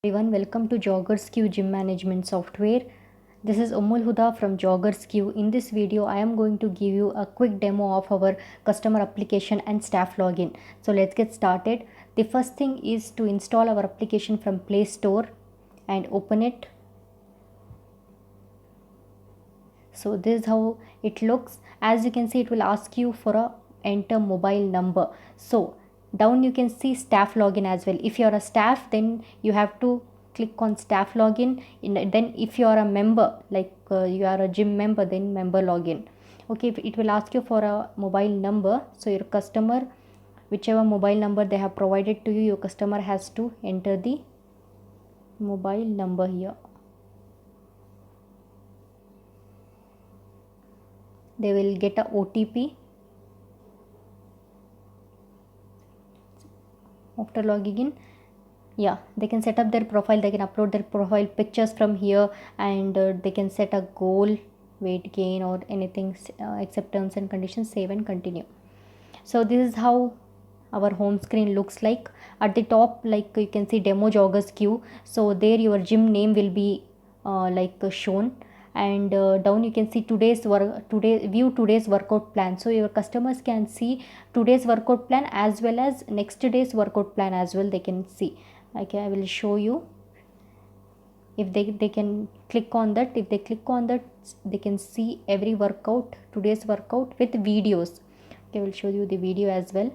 Everyone, welcome to Joggers Queue Gym Management Software. This is Umul Huda from Joggers Queue. In this video, I am going to give you a quick demo of our customer application and staff login. So let's get started. The first thing is to install our application from Play Store and open it. So this is how it looks. As you can see, it will ask you for a enter mobile number. So down you can see staff login as well. If you are a staff, then you have to click on staff login. Then if you are a member, like you are a gym member, then member login. Okay, it will ask you for a mobile number. So your customer, whichever mobile number they have provided to you, your customer has to enter the mobile number here. They will get a OTP. After logging in, yeah, they can set up their profile. They can upload their profile pictures from here, and they can set a goal, weight gain, or anything, accept terms and conditions, save and continue. So this is how our home screen looks like. At the top, like you can see demo joggers queue, so there your gym name will be shown, and down you can see view today's workout plan. So your customers can see today's workout plan as well as next day's workout plan as well. They can see. Okay, I will show you. If they can click on that, if they click on that, they can see every workout, today's workout with videos. Okay, I will show you the video as well.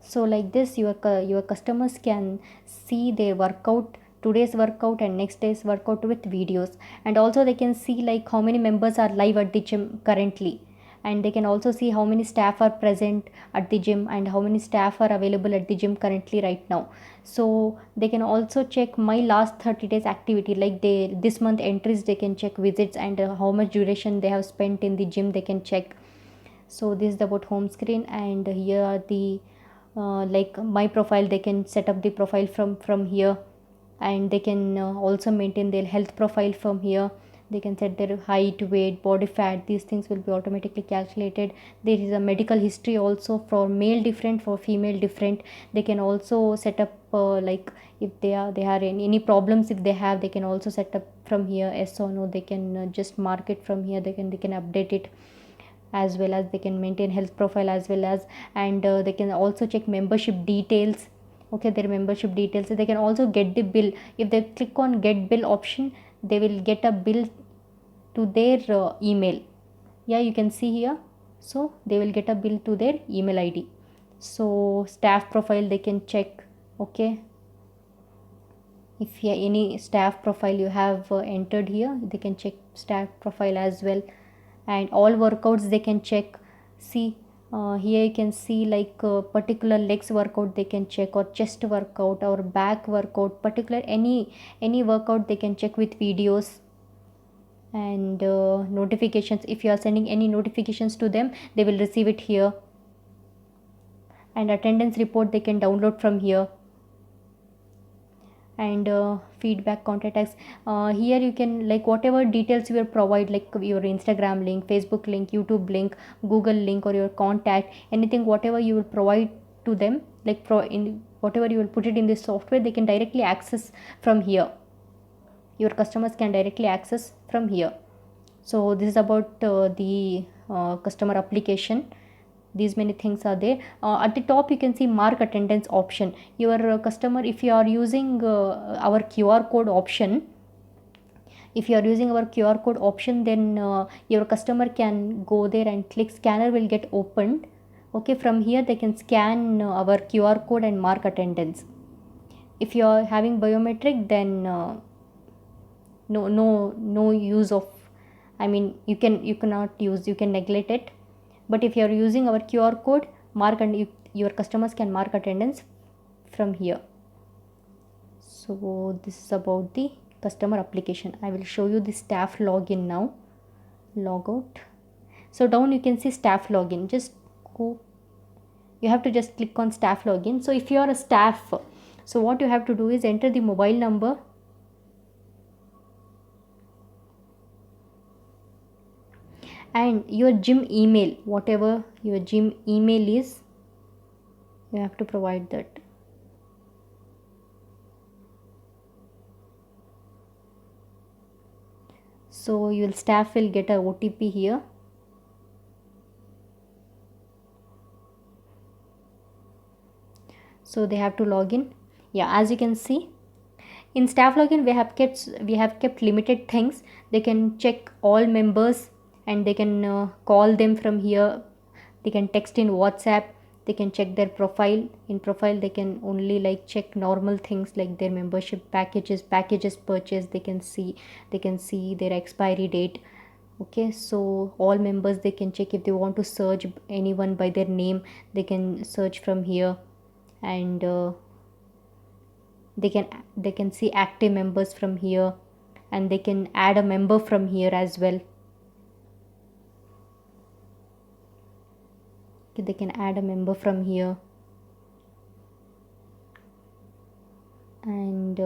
So like this, your customers can see their workout, today's workout and next day's workout with videos, and also they can see like how many members are live at the gym currently, and they can also see how many staff are present at the gym and how many staff are available at the gym currently right now. So they can also check my last 30 days activity, like this month entries. They can check visits and how much duration they have spent in the gym, they can check. So this is about home screen, and here are the like my profile. They can set up the profile from here, and they can also maintain their health profile from here. They can set their height, weight, body fat. These things will be automatically calculated. There is a medical history also, for male different, for female different. They can also set up like if they are in any problems, if they have, they can also set up from here, yes or no. They can just mark it from here. They can update it, as well as they can maintain health profile as well as, and they can also check membership details. Okay, their membership details. They can also get the bill. If they click on get bill option, they will get a bill to their email. Yeah, you can see here. So they will get a bill to their email ID. So staff profile they can check. Okay, if any staff profile you have entered here, they can check staff profile as well. And all workouts they can check. See, here you can see like particular legs workout they can check, or chest workout or back workout, particular any workout they can check with videos. And notifications, if you are sending any notifications to them, they will receive it here. And attendance report they can download from here. And feedback, contact us. Here you can, like whatever details you will provide, like your Instagram link, Facebook link, YouTube link, Google link, or your contact, anything, whatever you will provide to them, like in whatever you will put it in this software, they can directly access from here. Your customers can directly access from here. So this is about the customer application. These many things are there. At the top you can see mark attendance option. Your customer, if you are using our QR code option, if you are using our QR code option, then your customer can go there and click, scanner will get opened. Okay, from here they can scan our QR code and mark attendance. If you are having biometric, then no use of, I mean, you cannot use, you can neglect it. But if you are using our QR code, mark, and your customers can mark attendance from here. So this is about the customer application. I will show you the staff login now. Log out. So down you can see staff login. Just go, you have to just click on staff login. So if you are a staff, so what you have to do is enter the mobile number And your gym email, whatever your gym email is, you have to provide that. So your staff will get a OTP here. So they have to log in. Yeah, as you can see, in staff login we have kept limited things. They can check all members, and they can call them from here. They can text in WhatsApp. They can check their profile. In profile they can only like check normal things like their membership packages purchased. They can see their expiry date. Okay, so all members they can check. If they want to search anyone by their name, they can search from here. And they can see active members from here, and they can add a member from here as well. Okay, they can add a member from here. And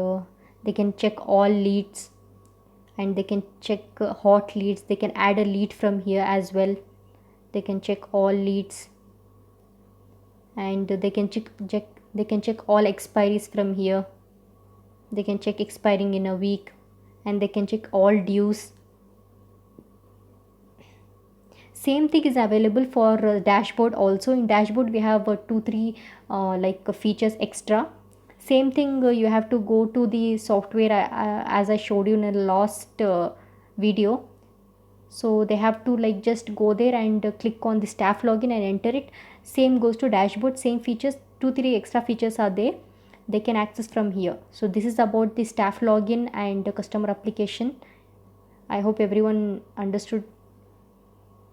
they can check all leads, and they can check hot leads. They can add a lead from here as well. They can check all leads, and they can check all expiries from here. They can check expiring in a week, and they can check all dues. Same thing is available for dashboard also. In dashboard we have 2 3 features extra. Same thing, you have to go to the software, as I showed you in the last video. So they have to like just go there and click on the staff login and enter it. Same goes to dashboard. Same features, 2 3 extra features are there. They can access from here. So this is about the staff login and the customer application. I hope everyone understood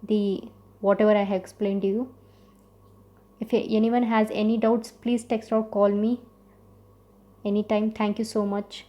the whatever I have explained to you. If anyone has any doubts, please text or call me anytime. Thank you so much.